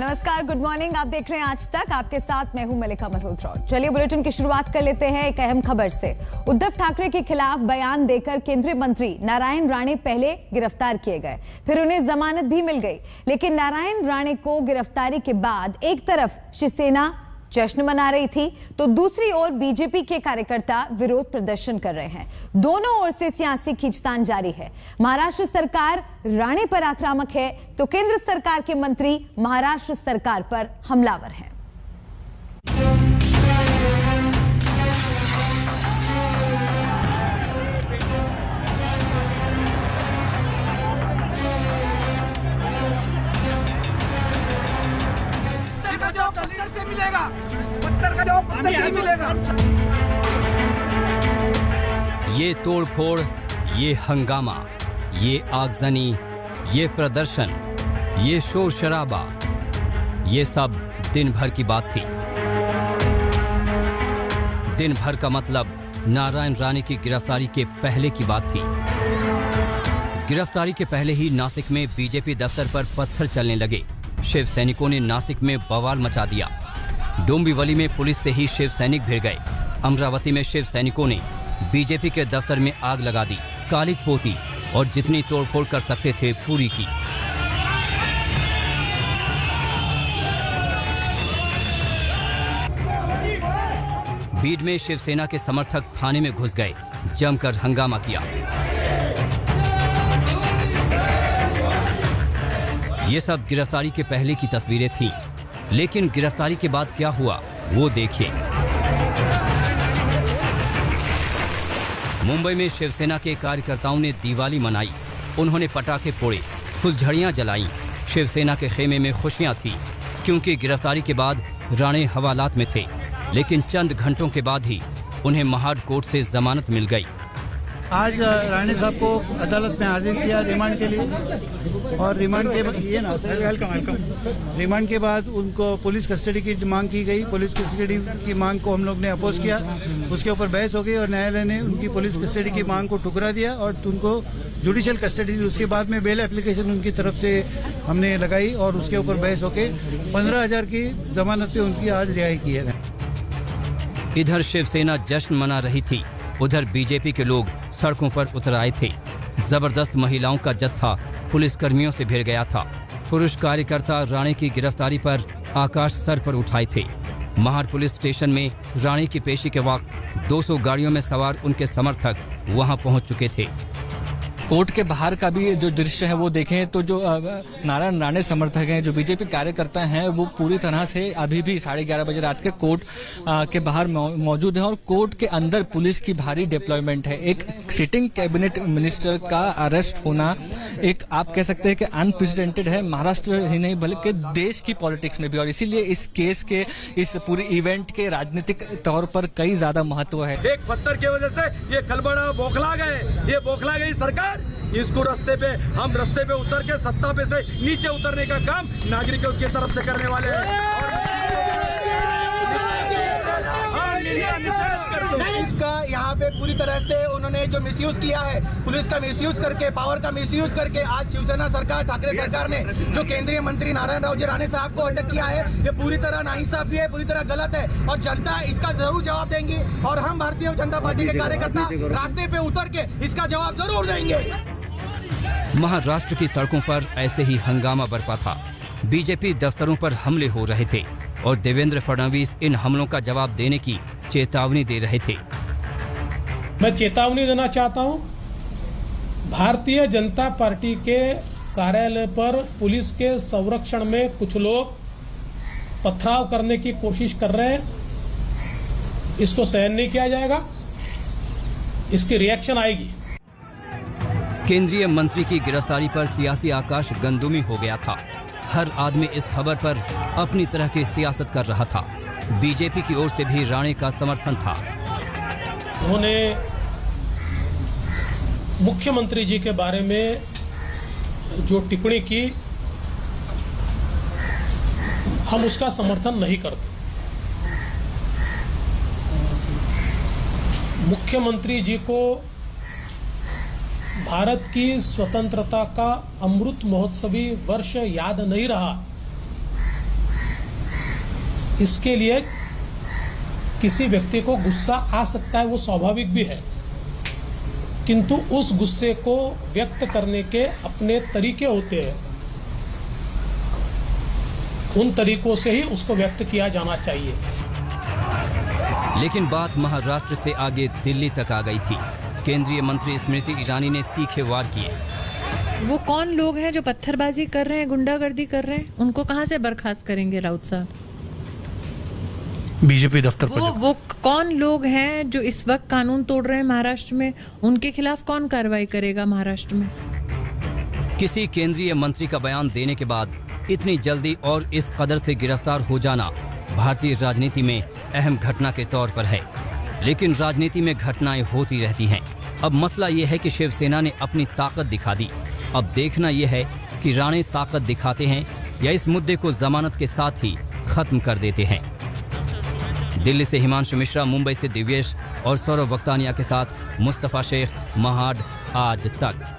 नमस्कार, good morning. आप देख रहे हैं आज तक, आपके साथ मैं हूं मलिका मल्होत्रा। चलिए बुलेटिन की शुरुआत कर लेते हैं एक अहम खबर से। उद्धव ठाकरे के खिलाफ बयान देकर केंद्रीय मंत्री नारायण राणे पहले गिरफ्तार किए गए, फिर उन्हें जमानत भी मिल गई। लेकिन नारायण राणे को गिरफ्तारी के बाद एक तरफ शिवसेना जश्न मना रही थी तो दूसरी ओर बीजेपी के कार्यकर्ता विरोध प्रदर्शन कर रहे हैं। दोनों ओर से सियासी खींचतान जारी है। महाराष्ट्र सरकार राणे पर आक्रामक है तो केंद्र सरकार के मंत्री महाराष्ट्र सरकार पर हमलावर हैं। ये तोड़फोड़, ये हंगामा, ये आगजनी, ये प्रदर्शन, ये शोर शराबा, ये सब दिन भर की बात थी। दिन भर का मतलब नारायण राणे की गिरफ्तारी के पहले की बात थी। गिरफ्तारी के पहले ही नासिक में बीजेपी दफ्तर पर पत्थर चलने लगे। शिव सैनिकों ने नासिक में बवाल मचा दिया। डोंबिवली में पुलिस से ही शिव सैनिक भिड़ गए। अमरावती में शिव सैनिकों ने बीजेपी के दफ्तर में आग लगा दी, कालिक पोती और जितनी तोड़फोड़ कर सकते थे पूरी की। बीड में शिवसेना के समर्थक थाने में घुस गए, जमकर हंगामा किया। ये सब गिरफ्तारी के पहले की तस्वीरें थीं, लेकिन गिरफ्तारी के बाद क्या हुआ वो देखिए। मुंबई में शिवसेना के कार्यकर्ताओं ने दिवाली मनाई। उन्होंने पटाखे फोड़े, फुलझड़ियां जलाईं। शिवसेना के खेमे में खुशियां थी क्योंकि गिरफ्तारी के बाद राणे हवालात में थे, लेकिन चंद घंटों के बाद ही उन्हें महाड कोर्ट से जमानत मिल गई। आज राणे साहब को अदालत में हाजिर किया रिमांड के लिए, और रिमांड के बाद उनको पुलिस कस्टडी की मांग की गई। पुलिस कस्टडी की मांग को हम लोग ने अपोज किया, उसके ऊपर बहस हो गई और न्यायालय ने उनकी पुलिस कस्टडी की मांग को ठुकरा दिया और उनको जुडिशियल कस्टडी दी। उसके बाद में बेल एप्लीकेशन उनकी तरफ से हमने लगाई और उसके ऊपर बहस होकर 15,000 की जमानत पे उनकी आज रिहाई की है। इधर शिवसेना जश्न मना रही थी, उधर बीजेपी के लोग सड़कों पर उतर आए थे। जबरदस्त महिलाओं का जत्था पुलिसकर्मियों से भिड़ गया था। पुरुष कार्यकर्ता राणे की गिरफ्तारी पर आकाश सर पर उठाए थे। महाड पुलिस स्टेशन में राणे की पेशी के वक्त 200 गाड़ियों में सवार उनके समर्थक वहां पहुंच चुके थे। कोर्ट के बाहर का भी जो दृश्य है वो देखें तो जो नारायण राणे समर्थक हैं, जो बीजेपी कार्यकर्ता हैं, वो पूरी तरह से अभी भी 11:30 बजे रात के कोर्ट के बाहर मौजूद हैं और कोर्ट के अंदर पुलिस की भारी डिप्लॉयमेंट है। एक सिटिंग कैबिनेट मिनिस्टर का अरेस्ट होना एक आप कह सकते हैं कि अनप्रेसिडेंटेड है, महाराष्ट्र ही नहीं बल्कि देश की पॉलिटिक्स में भी, और इसीलिए इस केस के, इस पूरे इवेंट के राजनीतिक तौर पर कई ज्यादा महत्व है। एक पत्थर की वजह से ये खलबड़ा बौखला गए, ये बौखला गई सरकार। इसको रस्ते पे उतर के सत्ता पे से नीचे उतरने का काम नागरिकों की तरफ से करने वाले हैं। इसका यहाँ पे पूरी तरह से उन्होंने जो मिसयूज किया है, पुलिस का मिसयूज करके, पावर का मिसयूज करके, आज शिवसेना सरकार, ठाकरे सरकार ने जो केंद्रीय मंत्री नारायण राणे साहब को अटक किया है, ये पूरी तरह नाइंसाफी है, पूरी तरह गलत है और जनता इसका जरूर जवाब देंगी। और हम भारतीय जनता पार्टी के कार्यकर्ता रास्ते पे उतर के इसका जवाब जरूर देंगे। महाराष्ट्र की सड़कों पर ऐसे ही हंगामा बरपा था। बीजेपी दफ्तरों पर हमले हो रहे थे और देवेंद्र फडणवीस इन हमलों का जवाब देने की चेतावनी दे रहे थे। मैं चेतावनी देना चाहता हूं, भारतीय जनता पार्टी के कार्यालय पर पुलिस के संरक्षण में कुछ लोग पथराव करने की कोशिश कर रहे हैं। इसको सहन नहीं किया जाएगा, इसकी रिएक्शन आएगी। केंद्रीय मंत्री की गिरफ्तारी पर सियासी आकाश गंदुमी हो गया था। हर आदमी इस खबर पर अपनी तरह की सियासत कर रहा था। बीजेपी की ओर से भी राणे का समर्थन था। उन्होंने मुख्यमंत्री जी के बारे में जो टिप्पणी की, हम उसका समर्थन नहीं करते। मुख्यमंत्री जी को भारत की स्वतंत्रता का अमृत महोत्सवी वर्ष याद नहीं रहा, इसके लिए किसी व्यक्ति को गुस्सा आ सकता है, वो स्वाभाविक भी है, किंतु उस गुस्से को व्यक्त करने के अपने तरीके होते हैं, उन तरीकों से ही उसको व्यक्त किया जाना चाहिए। लेकिन बात महाराष्ट्र से आगे दिल्ली तक आ गई थी। केंद्रीय मंत्री स्मृति ईरानी ने तीखे वार किए। वो कौन लोग हैं जो पत्थरबाजी कर रहे हैं, गुंडागर्दी कर रहे हैं? उनको कहां से बर्खास्त करेंगे राउत साहब? बीजेपी दफ्तर पर वो कौन लोग हैं जो इस वक्त कानून तोड़ रहे हैं महाराष्ट्र में? उनके खिलाफ कौन कार्रवाई करेगा महाराष्ट्र में? किसी केंद्रीय मंत्री का बयान देने के बाद इतनी जल्दी और इस कदर से गिरफ्तार हो जाना भारतीय राजनीति में अहम घटना के तौर पर है। लेकिन राजनीति में घटनाएं होती रहती हैं। अब मसला ये है कि शिवसेना ने अपनी ताकत दिखा दी। अब देखना यह है कि राणे ताकत दिखाते हैं या इस मुद्दे को जमानत के साथ ही खत्म कर देते हैं। दिल्ली से हिमांशु मिश्रा, मुंबई से दिव्येश और सौरभ वक्तानिया के साथ मुस्तफा शेख, महाड आज तक।